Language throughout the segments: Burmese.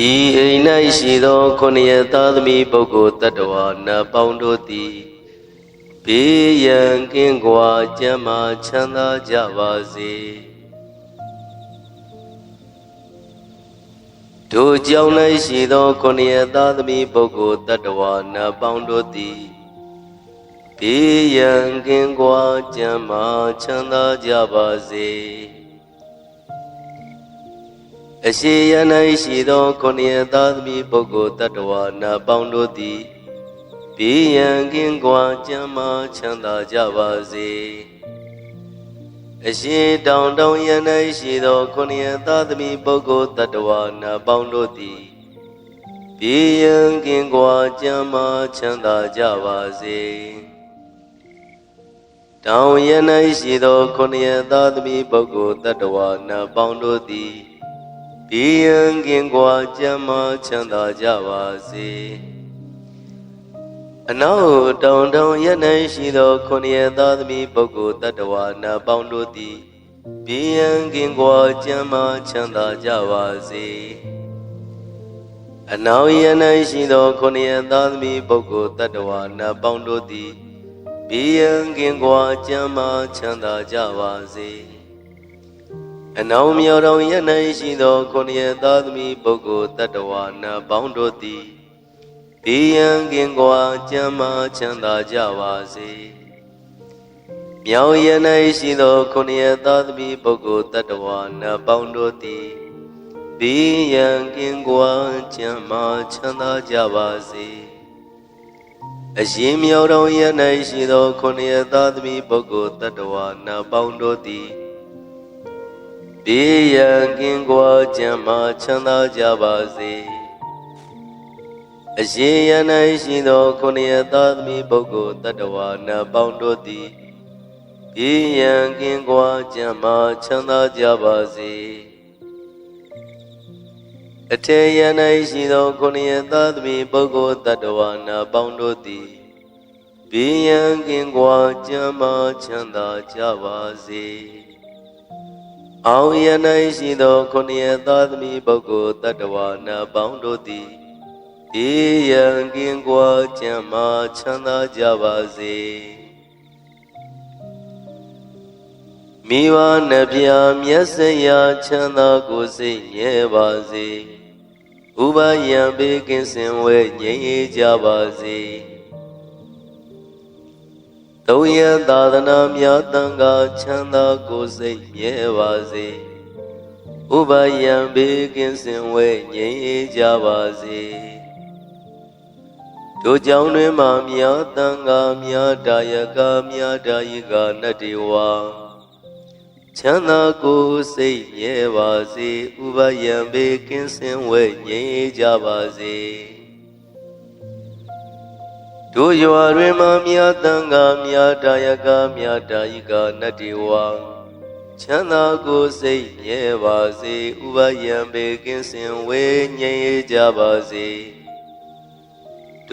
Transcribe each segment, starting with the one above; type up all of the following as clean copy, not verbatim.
ဤအိမ်၌ရှိသောခொနည်းသားသမီးပုဂ္ဂိုလ်တ attva နတ်ပေါင်းတို့သည်ဘေးရန်ကင်းကွာကျန်းမာချမ်းသာကြပါစေထိုကြောင့်၌ရှိသောခொနည်းသားသမီးပုဂ္ဂိုလ်တ attva နတ်ပေါင်းတို့သည်ဘေးရန်ကင်းကွာကျန်းမာချမ်းသာကြပါစေအရှိယ၌ရှိသောခொနည်းသားသမီးပုဂ္ဂိုလ်တ attva နတ်ပေါင်းတို့သည်ဘေးရန်ကင်းကွာကျန်းမာချမ်းသာကြပါစေအရှိတောင်တောင်ယ၌ရှိသောခொနည်းသားသမီးပုဂ္ဂိုလ်တ attva နတ်ပေါင်းတို့သည်ဘေးရန်ကင်းကွာကျန်းမာချမ်းသာကြပါစေတောင်ယ၌ရှိသောခொနည်းသားသမီးပုဂ္ဂိုလ်တ attva နတ်ပေါင်းတို့သည်ဘေးရန်ကင်းကွာကျန်းမာချမ်းသာကြပါစေအနောက်တောင်တောင်ယ၌ရှိသောခொနည်းသားသမီးပုဂ္ဂိုလ်တ attva နတ်ပေါင်းတို့သည်ဘေးရန်ကင်းကွာကျန်းမာချမ်းသာကြပါစေအနောက်ယ၌ရှိသောခொနည်းသားသမီးပုဂ္ဂိုလ်တ attva နတ်ပေါင်းတို့သည်ဘေးရန်ကင်းကွာကျန်းမာချမ်းသာကြပါစေအနောက်မြောက်တောင်ယ၌ရှိသောခொနည်းသားသမီးပုဂ္ဂိုလ်တ attva နတ်ပေါင်းတို့သည်ဘေးရန်ကင်းကွာကျန်းမာချမ်းသာကြပါစေမြောက်ယ၌ရှိသောခொနည်းသားသမီးပုဂ္ဂိုလ်တ attva နတ်ပေါင်းတို့သည်ဘေးရန်ကင်းကွာကျန်းမာချမ်းသာကြပါစေအရှင်မြောက်တောင်ယ၌ရှိသောခொနည်းသားသမီးပုဂ္ဂိုလ်တ attva နတ်ပေါင်းတို့သည်ဘေးရန်ကင်းကွာကျန်းမာချမ်းသာကြပါစေအရှင်ယ၌ရှိသောခொနည်းသားသမီးပုဂ္ဂိုလ်တ attva နတ်ပေါင်းတို့သည်ဘေးရန်ကင်းကွာကျန်းမာချမ်းသာကြပါစေအထေယ၌ရှိသောခொနည်းသားသမီးပုဂ္ဂိုလ်တ attva နတ်ပေါင်းတို့သည်ဘေးရန်ကင်းကွာကျန်းမာချမ်းသာကြပါစေအောင်ယ၌ရှိသောခொနည်းသားသမီးပုဂ္ဂိုလ်တ attva နတ်ပေါင်းတို့သည်ဘေးရန်ကင်းကွာကျန်းမာချမ်းသာကြပါစေမိဘနှဖျားမျက်စရာချမ်းသာကိုယ်စိတ်မြဲပါစေဥပယံဘေးကင်းစင်ဝဲငြိမ်းအေးကြပါစေသုံးရသာသနာမြတ်တန်ခါချမ်းသာကိုယ်စိတ်မြဲပါစေဥပယံဘေးကင်းစင်ဝဲငြိမ်းအေးကြပါစေတို့ကြောင့်တွင်မှမြတ်တန်ခါမြတ်တာယကမြတ်တာယကနတ္တိဝါချမ်းသာကိုယ်စိတ်မြဲပါစေဥပယံဘေးကင်းစင်ဝဲငြိမ်းအေးကြပါစေတို့ရွာတွင်မှမြတ်တန်ခါမြတ်တာယကမြတ်တာယကနတ္တိဝါချမ်းသာကိုယ်စိတ်မြဲပါစေဥပယံဘေးကင်းစင်ဝဲငြိမ်းအေးကြပါစေ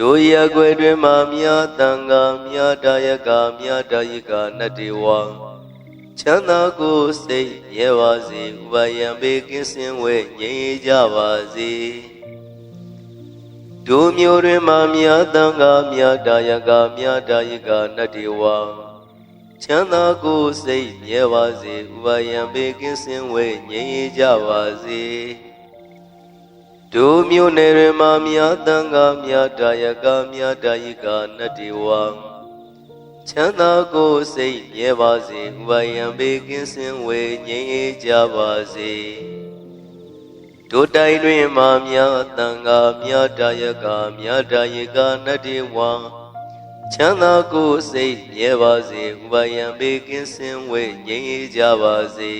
တို့ရက်ွယ်တွင်မှမြတ်တန်ခါမြတ်တာယကမြတ်တာယကနတ္တိဝါချမ်းသာကိုယ်စိတ်မြဲပါစေဥပယံဘေးကင်းစင်ဝဲငြိမ်းအေးကြပါစေတို့မျိုးတွင်မှမြတ်တန်ခါမြတ်တာယကမြတ်တာယကနတ္တိဝါချမ်းသာကိုယ်စိတ်မြဲပါစေဥပယံဘေးကင်းစင်ဝဲငြိမ်းအေးကြပါစေတို့မျိုးနယ်တွင်မှမြတ်တန်ခါမြတ်တာယကမြတ်တာယကနတ္တိဝါချမ်းသာကိုယ်စိတ်မြဲပါစေဥပယံဘေးကင်းစင်ဝဲငြိမ်းအေးကြပါစေတို့တိုင်းတွင်မှမြတ်တန်ခါမြတ်တာယကမြတ်တာယကနတ္တိဝါချမ်းသာကိုယ်စိတ်မြဲပါစေဥပယံဘေးကင်းစင်ဝဲငြိမ်းအေးကြပါစေ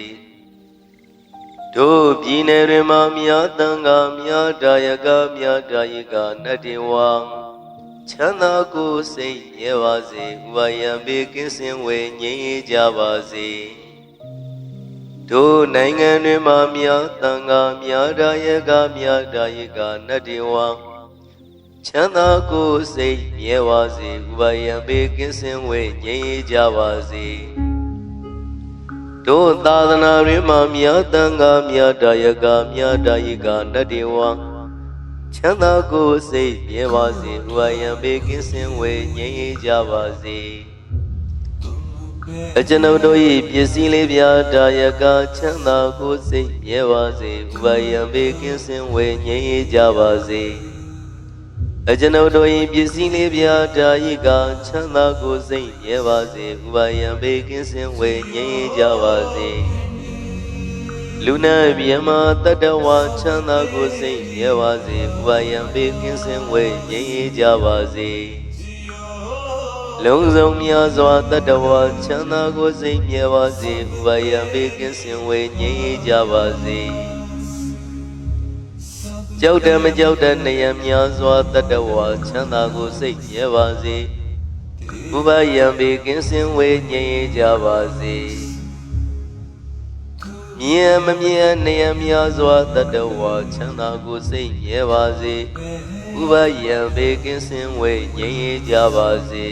တို့ပြည်နယ်တွင်မှမြတ်တန်ခါမြတ်တာယကမြတ်တာယကနတ္တိဝါချမ်းသာကိုယ်စိတ်မြဲပါစေဥပယံဘေးကင်းစင်ဝဲငြိမ်းအေးကြပါစေတို့နိုင်ငံတွင်မှမြတ်တန်ခါမြတ်တာယကမြတ်တာယကနတ္တိဝါချမ်းသာကိုယ်စိတ်မြဲပါစေဥပယံဘေးကင်းစင်ဝဲငြိမ်းအေးကြပါစေတို့သာသနာတွင်မှမြတ်တန်ခါမြတ်တာယကမြတ်တာယကနတ္တိဝါ ချမ်းသာကိုယ်စိတ်မြဲပါစေဥပါယံဘေးကင်းစင်ဝေငြိမ်းအေးကြပါစေအကျွန်ုပ်တို့၏ပစ္စည်းလေးပြာတာယကချမ်းသာကိုယ်စိတ်မြဲပါစေဥပါယံဘေးကင်းစင်ဝေငြိမ်းအေးကြပါစေအကျွန်ုပ်တို့၏ပစ္စည်းလေးပြာတာယကချမ်းသာကိုယ်စိတ်မြဲပါစေဥပါယံဘေးကင်းစင်ဝေငြိမ်းအေးကြပါစေလူနာမြမတတဝါချမ်းသာကိုယ်စိတ်မြဲပါစေဥပါယံဘေးကင်းစင်ဝေငြိမ်းအေးကြပါစေလုံးစုံများစွာတတဝါချမ်းသာကိုယ်စိတ်မြဲပါစေဥပါယံဘေးကင်းစင်ဝေငြိမ်းအေးကြပါစေကြောက်တယ်မကြောက်တဲ့နေရများစွာတတဝါချမ်းသာကိုယ်စိတ်မြဲပါစေဥပါယံဘေးကင်းစင်ဝေငြိမ်းအေးကြပါစေမြင်မမြင်နေရများစွာတတဝါချမ်းသာကိုယ်စိတ်မြဲပါစေဥပါယံဘေးကင်းစင်ဝေငြိမ်းအေးကြပါစေ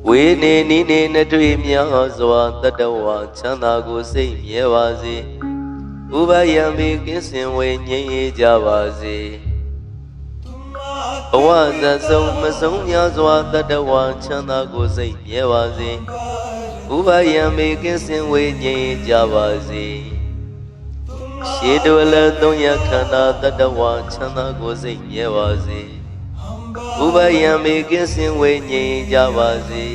ဝေနေနိနေနှတွေ့များစွာတတဝါချမ်းသာကိုယ်စိတ်မြဲပါစေဥပါယံဘေးကင်းစင်ဝေငြိမ်းအေးကြပါစေဘဝဇတ်ဆုံးမဆုံးများစွာတတဝါချမ်းသာကိုယ်စိတ်မြဲပါစေဥပါယံဘေးကင်းစင်ဝေငြိမ်းအေးကြပါစေရှေတော်လည်းသုံးရခန္ဓာတတဝါချမ်းသာကိုယ်စိတ်မြဲပါစေဥပါယံဘေးကင်းစင်ဝေငြိမ်းအေးကြပါစေ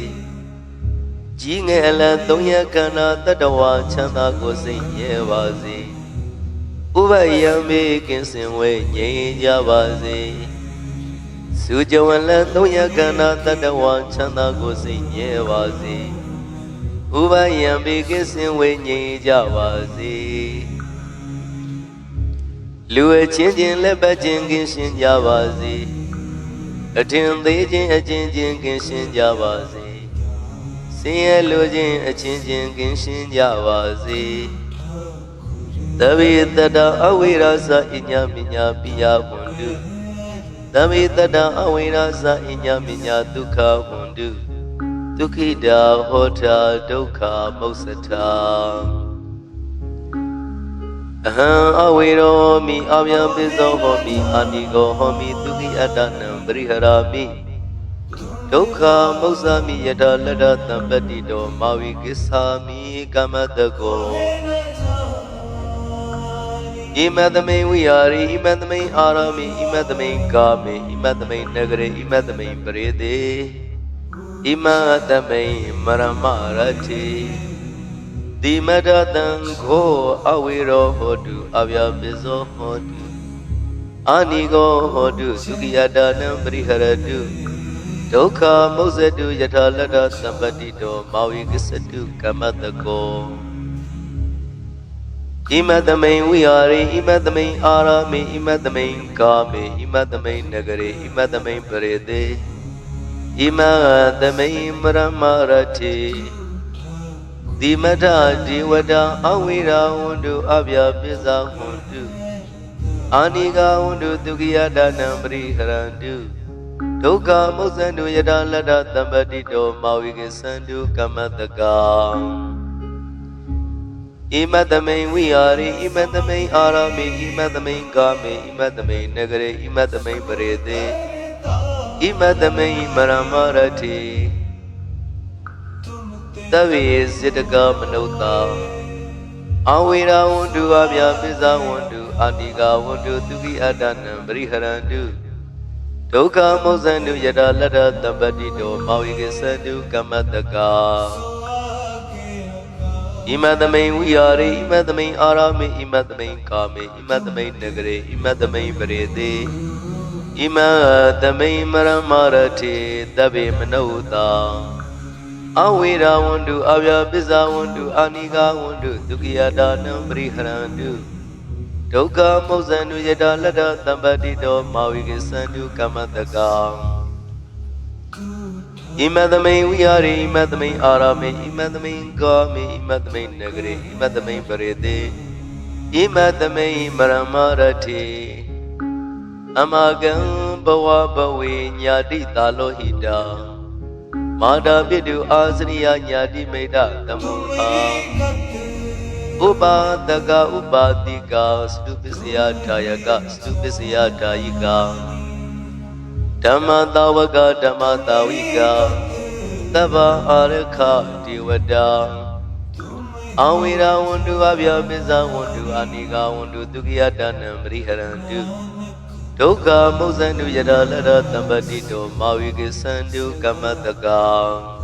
ကြီးငယ်အလတ်သုံးရခန္ဓာတတဝါချမ်းသာကိုယ်စိတ်မြဲပါစေဥပါယံဘေးကင်းစင်ဝေငြိမ်းအေးကြပါစေစုကြဝလတ်သုံးရခန္ဓာတတဝါချမ်းသာကိုယ်စိတ်မြဲပါစေဥပါယံဘေးကင်းစင်ဝေငြိမ်းကြပါစေလူအချင်းချင်းလက်ပတ်ချင်းကင်းရှင်းကြပါစေအထင်သေးခြင်းအချင်းချင်းကင်းရှင်းကြပါစေဆင်းရဲလိုခြင်းအချင်းချင်းကင်းရှင်းကြပါစေသဗ္ဗေတတအဝိရာဇအညမညာပိယဝန္တုသဗ္ဗေတတအဝိရာဇအညမညာဒုက္ခဝန္တုဒုက္ခိတာဟောတာဒုက္ခမုစ္စတာအဟံအဝေရောမိအဗျံပိသောဟောမိအာနိကောဟောမိဒုက္ခိအတ္တနံပရိဟရာမိဒုက္ခမုစ္ဆာမိယတလတ္တသံပတ္တိတောမာဝိကိစ္ဆာမိကမ္မတကောဣမတမိန်ဝိဟာရိဣမတမိန်အာရမိဣမတမိန်ကာမေဣမတမိန်နဂရေဣမတမိန်ပရိသေဣမတမိန်မရမရတိတိမတတံခောအဝေရောဟောတုအဗျာပိဇောဟောတုအာနိကောဟောတုသုခိယတာနံပရိဟရတုဒုက္ခမုစ္ဆတုယထာလတ္တသံပတ္တိတောမာဝိကစ္စတုကမ္မတကောဣမတမိန်ဝိဟာရိဣမတမိန်အာရမေဣမတမိန်ကာမေဣမတမိန်နဂရေဣမတမိန်ပရိသေဣမတမိန်မရမရတိတိမထဒေဝတာအဝိရာဝန္တုအဗျာပိဇာဝန္တုအာနိကဝန္တုဒုက္ခိယဒါနံပရိဟရန္တုဒုက္ခမုစ္ဆန္တုယတလတ္တသံပတ္တိတောမာဝိကိသန္တုကမ္မတကာဣမတမိန်ဝိဟာရိဣမတမိန်အာရမေဣမတမိန်ကာမေဣမတမိန်နဂရေဣမတမိန်ပရိသေဣမတမိန်မရမရတိသဗ္ဗေစေတကမနုဿာအဝေရာဝန္တုအဗျာပိဇာဝန္တုအာနိကဝန္တုသုခိအတ္တနံပရိဟရန္တုဒုက္ခမုစ္ဆန္တုယတလတ္တသံပတ္တိတောမာဝိကိသန္တုကမ္မတကာဣမတမိန်ဝိဟာရိဣမတမိန်အာရမေဣမတမိန်ကာမေဣမတမိန်နဂရေဣမတမိန်ပရိသေဣမတမိန်မရမရတိသဗ္ဗေမနုဿာအဝေရာဝန္တုအဗျာပိဇာဝန္တုအာနိကဝန္တုဒုက္ခိယတာနံပရိဟရန္တုဒုက္ခမုစ္ဆန္တုယတလတ္တသံပတ္တိတောမာဝိကိသန္တုကမ္မတကာဣမတမိန်ဝိဟာရိဣမတမိန်အာရမေဣမတမိန်ကာမေဣမတမိန်နဂရေဣမတမိန်ပရိသေဣမတမိန်မရမရတိအမကံဘဝဘဝေညာတိတာလောဟိတာမာတာပိတုအာစရိယညာတိမိတ္တသမုဟာဥ Upadaka Upadika Stupisia Tayaka Stupisia Tayika Dhammatawaka Dhammatawika Tava Araka Divada Awira Wundu Abya Biza Wundu Aniga Wundu Dukyadanam Riharandu Doka Mosandu Yada Lada Tambadito Mawiki Sandu Kamataka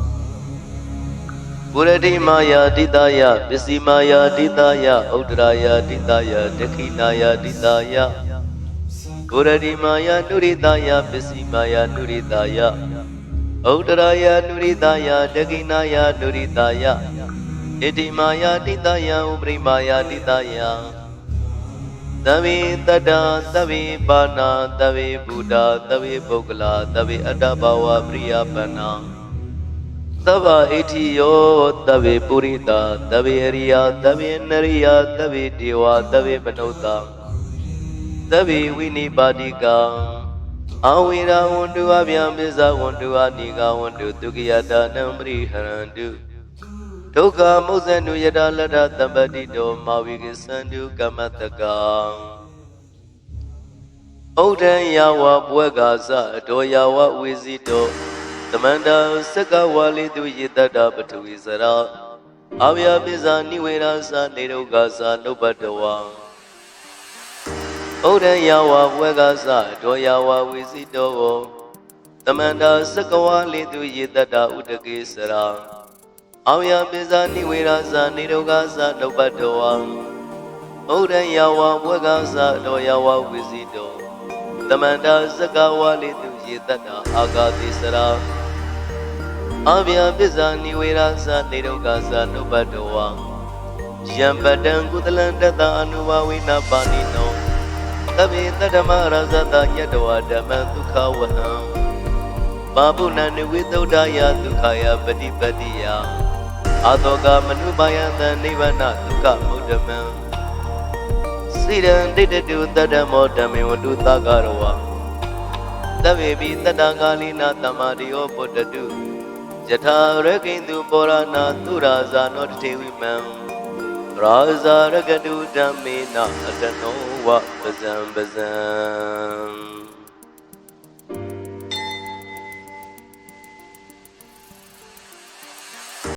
Purati Maya Ditaya Visimaya Ditaya Udraya Ditaya Dakhinaya Ditaya Purati Maya Nuridaya Visimaya Nuridaya Udraya Nuridaya Dakhinaya Nuridaya Iti Maya Ditaya Ubrimaya Ditaya Tavi Tada Tavi Bana Tavi Buddha Tavi Bogala Tavi Adabhawa Priyapana Tava Itiyo Tavi Purita Tavi Ariya Tavi Nariya Tavi Dewa Tavi Manota Tavi Vinibadika Awira Wundu Abhyam Biza Wundu Aniga Wundu Dukiyata Namri Harandu Doka Mosandu Yada Lada Tambadito Mawiki Sandu Kamataka Odan Yawa Bwegasa Doyawa Wizito Tamanda Sakawali Duyitata Batuizara Avya Biza Niwirasa Nirogasa Nobatawa Odan Yawa Bwegasa Doyawa Wizito Tamanda Sakawali Duyitata Udakisara Avya Biza Niwirasa Nirogasa Nobatawa Odan Yawa Bwegasa Doyawa Wizito Tamanda Sakawali Duyitata Agatisara Avya Biza Niwirasa Nirogasa Nobatawa Jambadan Kudalandata Anuvawina Banino Tabi Tadama Razata Yadawa Damantukawaham Babuna Niwidodaya Dukaya Badipadiya Adoga Manubayanda Nivana Duka Mudamam Sidan Didadu Tadamo Damiwadu Tagarawa Tabi Tadagalina Tamadio Potadu Jata Rekindu Porana Turaza Not Tevimam Raza Ragadu Damina Atanowa Bazam Bazam